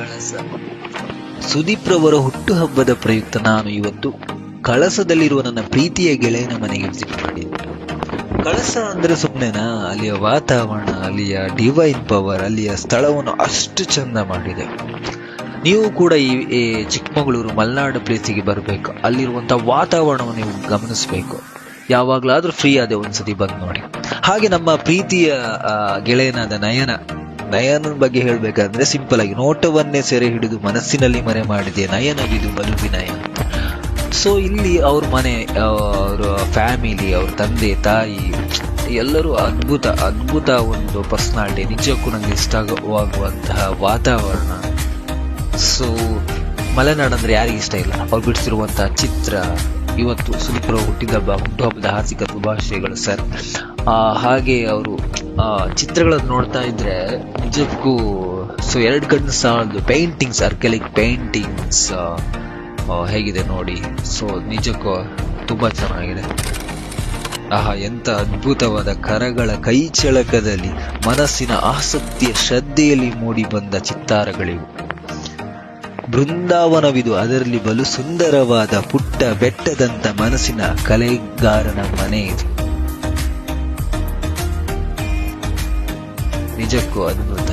ಕಳಸ. ಸುದೀಪ್ರವರ ಹುಟ್ಟುಹಬ್ಬದ ಪ್ರಯುಕ್ತ ನಾನು ಇವತ್ತು ಕಳಸದಲ್ಲಿರುವ ನನ್ನ ಪ್ರೀತಿಯ ಗೆಳೆಯನ ಮನೆಗೆ ವಿಸಿಟ್ ಮಾಡಿದ್ದೆ. ಕಳಸ ಅಂದ್ರೆ ಸುಮ್ಮನೆನಾ? ಅಲ್ಲಿಯ ವಾತಾವರಣ, ಅಲ್ಲಿಯ ಡಿವೈನ್ ಪವರ್, ಅಲ್ಲಿಯ ಸ್ಥಳವನ್ನು ಅಷ್ಟು ಚಂದ ಮಾಡಿದೆ. ನೀವು ಕೂಡ ಈ ಚಿಕ್ಕಮಗಳೂರು ಮಲೆನಾಡು ಪ್ಲೇಸಿಗೆ ಬರಬೇಕು. ಅಲ್ಲಿರುವಂಥ ವಾತಾವರಣವನ್ನು ನೀವು ಗಮನಿಸಬೇಕು. ಯಾವಾಗಲಾದ್ರೂ ಫ್ರೀ ಆದ ಒಂದ್ಸತಿ ಬಂದು ನೋಡಿ. ಹಾಗೆ ನಮ್ಮ ಪ್ರೀತಿಯ ಗೆಳೆಯನಾದ ನಯನ ಬಗ್ಗೆ ಹೇಳ್ಬೇಕಂದ್ರೆ ಸಿಂಪಲ್ ಆಗಿ, ನೋಟವನ್ನೇ ಸೆರೆ ಹಿಡಿದು ಮನಸ್ಸಿನಲ್ಲಿ ಮರೆ ಮಾಡಿದೆ ನಯನವಿದು ಬಲುವಿನಯ. ಸೊ ಇಲ್ಲಿ ಅವ್ರ ಮನೆ, ಅವರ ಫ್ಯಾಮಿಲಿ, ಅವ್ರ ತಂದೆ ತಾಯಿ ಎಲ್ಲರೂ ಅದ್ಭುತ ಒಂದು ಪರ್ಸನಾಲಿಟಿ. ನಿಜಕ್ಕೂ ನನಗೆ ಇಷ್ಟವಾಗುವಂತಹ ವಾತಾವರಣ. ಸೊ ಮಲೆನಾಡು ಅಂದ್ರೆ ಯಾರಿಗೆ ಇಷ್ಟ ಇಲ್ಲ? ಅವ್ರು ಬಿಡಿಸಿರುವಂತಹ ಚಿತ್ರ. ಇವತ್ತು ಸುದೀಪ್ರ ಹುಟ್ಟುಹಬ್ಬದ ಹಾರ್ದಿಕ ಶುಭಾಶಯಗಳು ಸರ್. ಹಾಗೆ ಅವರು ಚಿತ್ರಗಳನ್ನು ನೋಡ್ತಾ ಇದ್ರೆ ನಿಜಕ್ಕೂ ಸೊ ಎರಡು ಕಣ್ಣು ಸಾಲದು. ಪೇಂಟಿಂಗ್ಸ್, ಅರ್ಕೆಲಿಕ್ ಪೇಂಟಿಂಗ್ಸ್ ಹೇಗಿದೆ ನೋಡಿ. ಸೊ ನಿಜಕ್ಕೂ ತುಂಬಾ ಚೆನ್ನಾಗಿದೆ. ಎಂತ ಅದ್ಭುತವಾದ ಕರಗಳ ಕೈಚಳಕದಲ್ಲಿ ಮನಸ್ಸಿನ ಆಸಕ್ತಿಯ ಶ್ರದ್ಧೆಯಲ್ಲಿ ಮೂಡಿ ಬಂದ ಚಿತ್ತಾರಗಳಿವು. ಬೃಂದಾವನವಿದು, ಅದರಲ್ಲಿ ಬಲು ಸುಂದರವಾದ ಪುಟ್ಟ ಬೆಟ್ಟದಂತ ಮನಸ್ಸಿನ ಕಲೆಗಾರನ ಮನೆ ಇದು. ನಿಜಕ್ಕೂ ಅದ್ಭುತ.